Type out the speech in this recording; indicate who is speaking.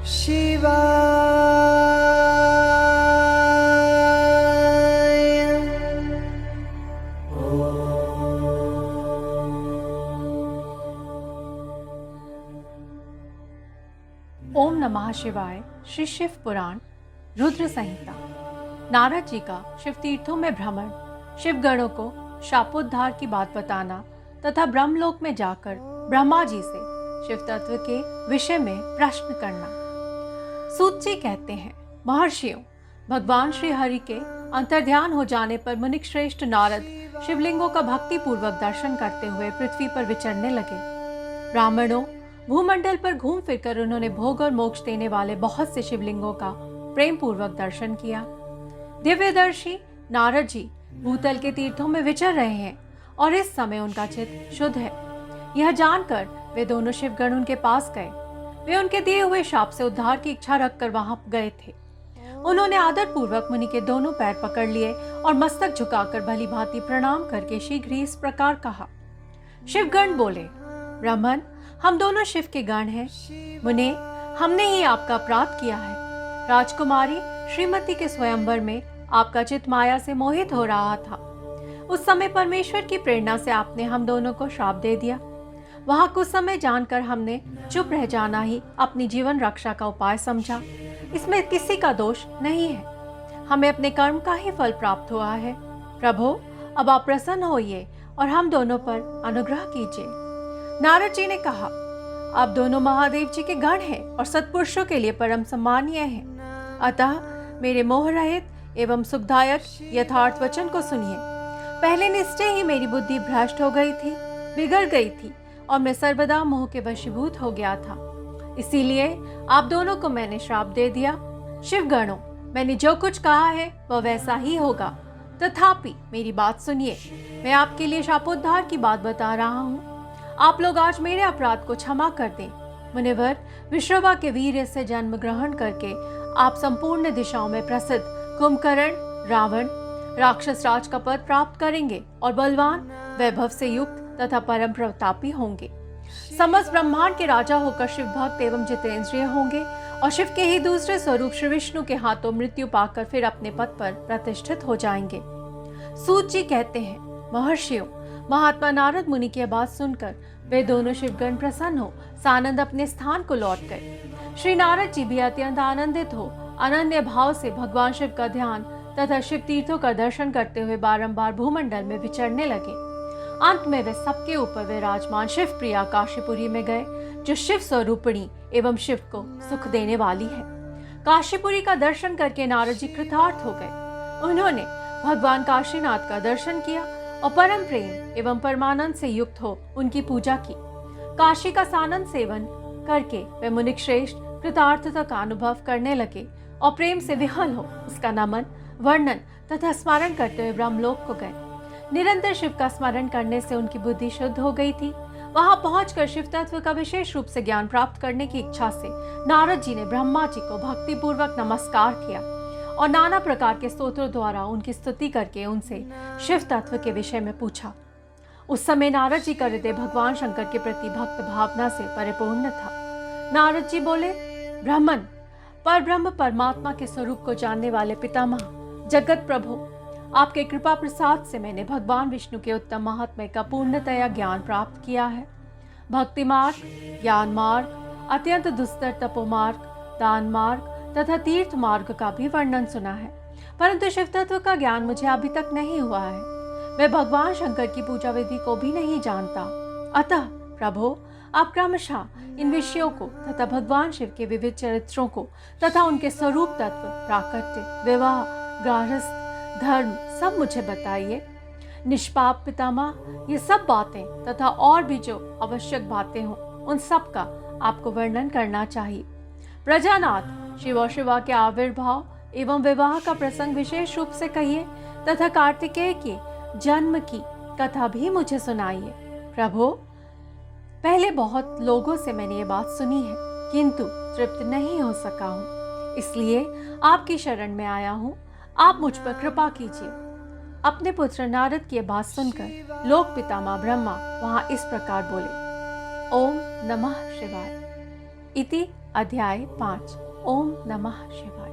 Speaker 1: ओम नमः शिवाय। श्री शिव पुराण रुद्र संहिता। नारद जी का शिव तीर्थों में भ्रमण, शिव गणों को शापोद्धार की बात बताना तथा ब्रह्मलोक में जाकर ब्रह्मा जी से शिव तत्व के विषय में प्रश्न करना। सूत जी कहते हैं, महर्षियों, भगवान श्री हरि के अंतर्ध्यान हो जाने पर मुनिक श्रेष्ठ नारद शिवलिंगों का भक्ति पूर्वक दर्शन करते हुए पृथ्वी पर विचरने लगे। ब्राह्मणों, भूमंडल पर घूम फिरकर उन्होंने भोग और मोक्ष देने वाले बहुत से शिवलिंगों का प्रेम पूर्वक दर्शन किया। दिव्यदर्शी नारद जी भूतल के तीर्थों में विचर रहे हैं और इस समय उनका चित्त शुद्ध है। यह जानकर वे दोनों शिवगण उनके पास गए। वे उनके दिए हुए शाप से उद्धार की इच्छा रखकर वहां गए थे। उन्होंने आदर पूर्वक मुनि के दोनों पैर पकड़ लिए और मस्तक झुकाकर भली भांति प्रणाम करके शीघ्र ही इस प्रकार कहा। शिवगण बोले, ब्राह्मण, हम दोनों शिव के गण हैं। मुने, हमने ही आपका अपराध किया है। राजकुमारी श्रीमती के स्वयंवर में आपका चित्त माया से मोहित हो रहा था। उस समय परमेश्वर की प्रेरणा से आपने हम दोनों को श्राप दे दिया। वहां कुछ समय जानकर हमने चुप रह जाना ही अपनी जीवन रक्षा का उपाय समझा। इसमें किसी का दोष नहीं है। हमें अपने कर्म का ही फल प्राप्त हुआ है। प्रभु, अब आप प्रसन्न होइए और हम दोनों पर अनुग्रह कीजिए। नारद जी ने कहा, आप दोनों महादेव जी के गण हैं और सत्पुरुषों के लिए परम सम्मानीय हैं। अतः मेरे मोह रहित एवं सुखदायक यथार्थ वचन को सुनिए। पहले निश्चय ही मेरी बुद्धि भ्रष्ट हो गई थी, बिगड़ गई थी और मैं सर्वदा मोह के वशीभूत हो गया था। इसीलिए आप दोनों को मैंने श्राप दे दिया। शिवगणों, मैंने जो कुछ कहा है वह वैसा ही होगा, तथापि मेरी बात सुनिए। मैं आपके लिए शापोद्धार की बात बता रहा हूँ। आप लोग आज मेरे अपराध को क्षमा कर दें। मुनिवर, विश्रवा के वीर्य से जन्म ग्रहण करके आप संपूर्ण दिशाओं में प्रसिद्ध कुंभकर्ण, रावण, राक्षस राज का पद प्राप्त करेंगे और बलवान, वैभव से युक्त तथा परम प्रतापी होंगे। समस्त ब्रह्मांड के राजा होकर शिव भक्त एवं जितेंद्रिय होंगे और शिव के ही दूसरे स्वरूप श्री विष्णु के हाथों मृत्यु पाकर फिर अपने पद पर प्रतिष्ठित हो जाएंगे। सूत जी कहते हैं, महर्षियों, महात्मा नारद मुनि की बात सुनकर वे दोनों शिवगण प्रसन्न हो सानंद अपने स्थान को लौट गए। श्री नारद जी भी अत्यंत आनंदित हो अनन्य भाव से भगवान शिव का ध्यान तथा शिव तीर्थों का दर्शन करते हुए बारंबार भूमंडल में विचरने लगे। अंत में वे सबके ऊपर विराजमान शिव प्रिया काशीपुरी में गए, जो शिव स्वरूपिणी एवं शिव को सुख देने वाली है। काशीपुरी का दर्शन करके नारद जी कृतार्थ हो गए। उन्होंने भगवान काशीनाथ का दर्शन किया और परम प्रेम एवं परमानंद से युक्त हो उनकी पूजा की। काशी का सानंद सेवन करके वे मुनिक श्रेष्ठ कृतार्थता का अनुभव करने लगे और प्रेम से विहल हो उसका नमन, वर्णन तथा स्मरण करते हुए ब्रह्मलोक को गए। निरंतर शिव का स्मरण करने से उनकी बुद्धि शुद्ध हो गई थी। वहां पहुंचकर शिव तत्व का विशेष रूप से ज्ञान प्राप्त करने की इच्छा से नारद जी ने ब्रह्मा जी को भक्ति पूर्वक नमस्कार किया और नाना प्रकार के स्तोत्रों द्वारा उनकी स्तुति करके उनसे शिव तत्व के विषय में पूछा। उस समय नारद जी का हृदय भगवान शंकर के प्रति भक्त भावना से परिपूर्ण था। नारद जी बोले, ब्राह्मण, पर ब्रह्म परमात्मा के स्वरूप को जानने वाले पितामह, जगत प्रभु, आपके कृपा प्रसाद से मैंने भगवान विष्णु के उत्तम महात्म्य का पूर्णतया ज्ञान प्राप्त किया है। भक्ति मार्ग, ज्ञान मार्ग, अत्यंत दुस्तर तपोमार्ग, दान मार्ग तथा तीर्थ मार्ग का भी वर्णन सुना है, परंतु शिव तत्व का ज्ञान मुझे अभी तक नहीं हुआ है। मैं भगवान शंकर की पूजा विधि को भी नहीं जानता। अतः प्रभु, आप क्रमशः इन विषयों को तथा भगवान शिव के विविध चरित्रों को तथा उनके स्वरूप तत्व, प्राकृत्य, विवाह, गार्हस्थ, धर्म सब मुझे बताइए। निष्पाप पितामह, ये सब बातें तथा और भी जो आवश्यक बातें हों उन सब का आपको वर्णन करना चाहिए। प्रजानाथ, शिव और शिवा के आविर्भाव एवं विवाह का प्रसंग विशेष रूप से कहिए तथा कार्तिकेय के जन्म की कथा भी मुझे सुनाइए। प्रभु, पहले बहुत लोगों से मैंने ये बात सुनी है, किंतु तृप्त नहीं हो सका हूँ, इसलिए आपकी शरण में आया हूँ। आप मुझ पर कृपा कीजिए। अपने पुत्र नारद की बात सुनकर लोक पितामह ब्रह्मा वहां इस प्रकार बोले, ओम नमः शिवाय। इति अध्याय 5। ओम नमः शिवाय।